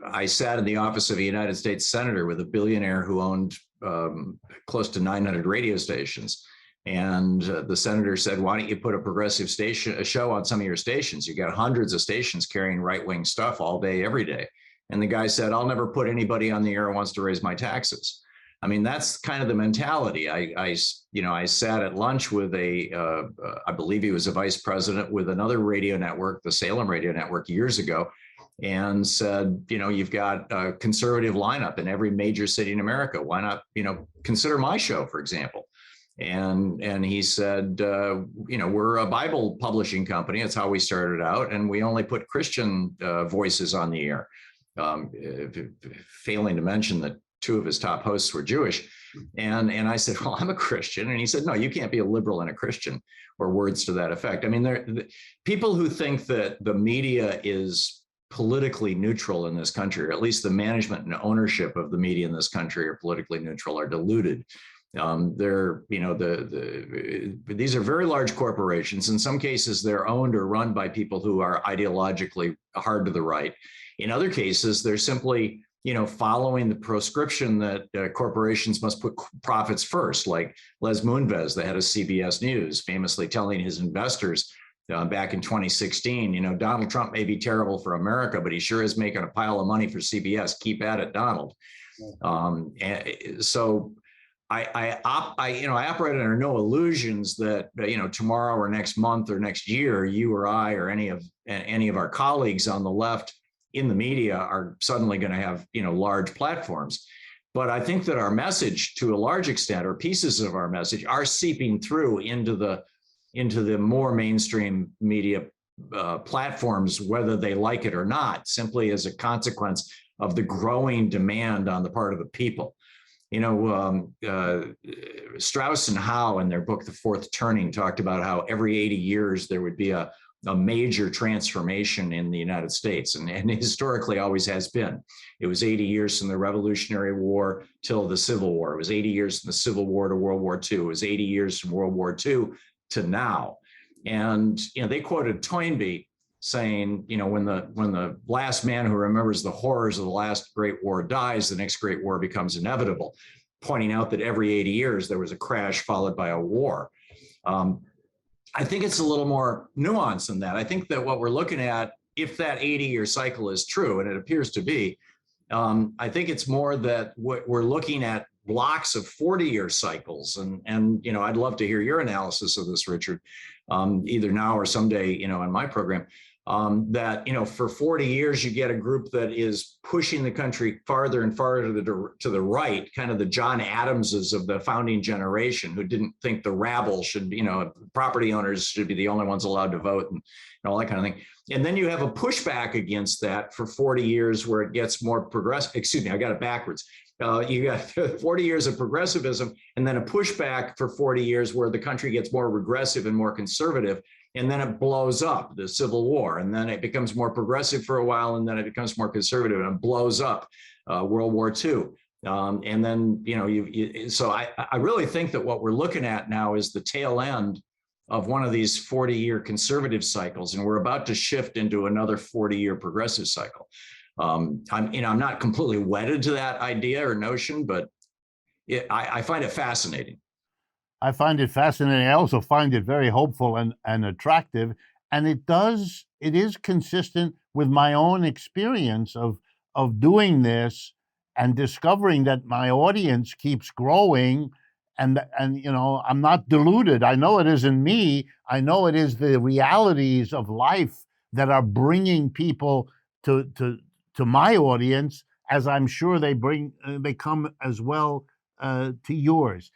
I sat in the office of a United States senator with a billionaire who owned close to 900 radio stations. And the senator said, why don't you put a progressive show on some of your stations? You got hundreds of stations carrying right-wing stuff all day, every day. And the guy said, I'll never put anybody on the air who wants to raise my taxes. I mean, that's kind of the mentality. I sat at lunch with I believe he was a vice president with another radio network, the Salem Radio Network, years ago, and said, you've got a conservative lineup in every major city in America. Why not, consider my show, for example? And he said, we're a Bible publishing company. That's how we started out. And we only put Christian voices on the air, failing to mention that two of his top hosts were Jewish. And I said, well, I'm a Christian. And he said, no, you can't be a liberal and a Christian, or words to that effect. I mean, people who think that the media is politically neutral in this country, or at least the management and ownership of the media in this country are politically neutral, are deluded. These are very large corporations. In some cases, they're owned or run by people who are ideologically hard to the right. In other cases, they're simply following the proscription that corporations must put profits first, like Les Moonves, the head of CBS News, famously telling his investors back in 2016, Donald Trump may be terrible for America, but he sure is making a pile of money for CBS. Keep at it, Donald. So I operate under no illusions that tomorrow or next month or next year, you or I or any of our colleagues on the left in the media are suddenly going to have large platforms. But I think that our message, to a large extent, or pieces of our message, are seeping through into the more mainstream media platforms, whether they like it or not, simply as a consequence of the growing demand on the part of the people. Strauss and Howe, in their book, The Fourth Turning, talked about how every 80 years there would be a major transformation in the United States, and historically always has been. It was 80 years from the Revolutionary War till the Civil War. It was 80 years from the Civil War to World War II. It was 80 years from World War II to now. And they quoted Toynbee saying, when the last man who remembers the horrors of the last great war dies, the next great war becomes inevitable, pointing out that every 80 years there was a crash followed by a war. I think it's a little more nuanced than that. I think that what we're looking at, if that 80-year cycle is true, and it appears to be, I think it's more that we're looking at blocks of 40-year cycles. And I'd love to hear your analysis of this, Richard, either now or someday, in my program. That for 40 years you get a group that is pushing the country farther and farther to the right, kind of the John Adamses of the founding generation, who didn't think the rabble should, property owners should be the only ones allowed to vote and all that kind of thing. And then you have a pushback against that for 40 years where it gets more progressive. Excuse me, I got it backwards. You got 40 years of progressivism, and then a pushback for 40 years where the country gets more regressive and more conservative. And then it blows up, the Civil War, and then it becomes more progressive for a while, and then it becomes more conservative, and it blows up, World War II. And then, so I really think that what we're looking at now is the tail end of one of these 40-year conservative cycles, and we're about to shift into another 40-year progressive cycle. I'm not completely wedded to that idea or notion, but I find it fascinating. I find it fascinating. I also find it very hopeful and attractive. And it is consistent with my own experience of doing this and discovering that my audience keeps growing. And I'm not deluded. I know it isn't me. I know it is the realities of life that are bringing people to my audience, as I'm sure they come as well to yours.